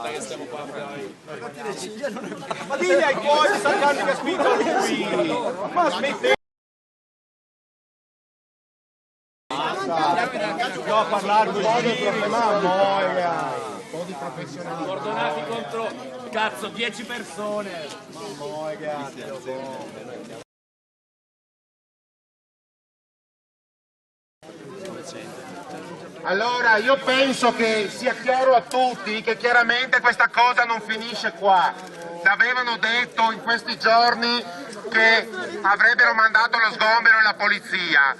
Che stiamo qua, ma digli ai tuoi di staccarmi che spingono qui! Ma smettete! Sto a parlare con un po' di professionalità. Cordonati contro, cazzo, 10 persone! Allora, io penso che sia chiaro a tutti che chiaramente questa cosa non finisce qua. L'avevano detto in questi giorni che avrebbero mandato lo sgombero e la polizia.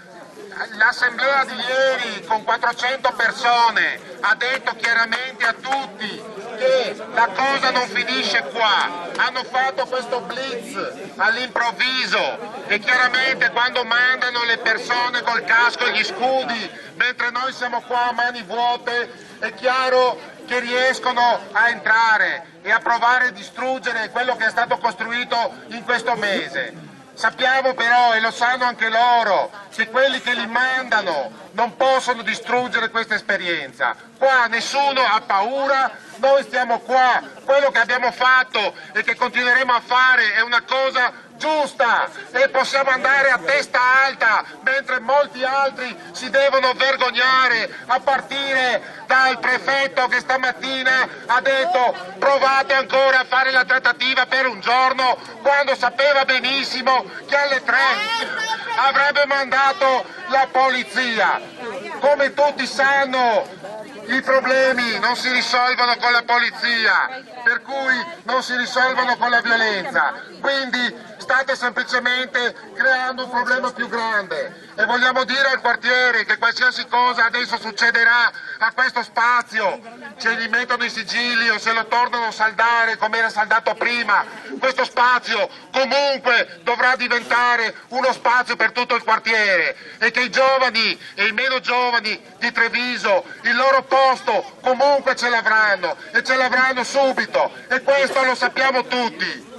L'assemblea di ieri con 400 persone ha detto chiaramente a tutti che la cosa non finisce qua. Hanno fatto questo blitz all'improvviso e chiaramente quando mandano le persone col casco e gli scudi mentre noi siamo qua a mani vuote è chiaro che riescono a entrare e a provare a distruggere quello che è stato costruito in questo mese. Sappiamo però, e lo sanno anche loro, che quelli che li mandano non possono distruggere questa esperienza. Qua nessuno ha paura, noi stiamo qua, quello che abbiamo fatto e che continueremo a fare è una cosa giusta e possiamo andare a testa alta mentre molti altri si devono vergognare, a partire dal prefetto che stamattina ha detto provate ancora a fare la trattativa per un giorno quando sapeva benissimo che alle 3 avrebbe mandato la polizia. Come tutti sanno, i problemi non si risolvono con la polizia, per cui non si risolvono con la violenza, quindi state semplicemente creando un problema più grande e vogliamo dire al quartiere che qualsiasi cosa adesso succederà a questo spazio, se gli mettono i sigilli o se lo tornano a saldare come era saldato prima, questo spazio comunque dovrà diventare uno spazio per tutto il quartiere e che i giovani e i meno giovani di Treviso il loro posto comunque ce l'avranno e ce l'avranno subito e questo lo sappiamo tutti.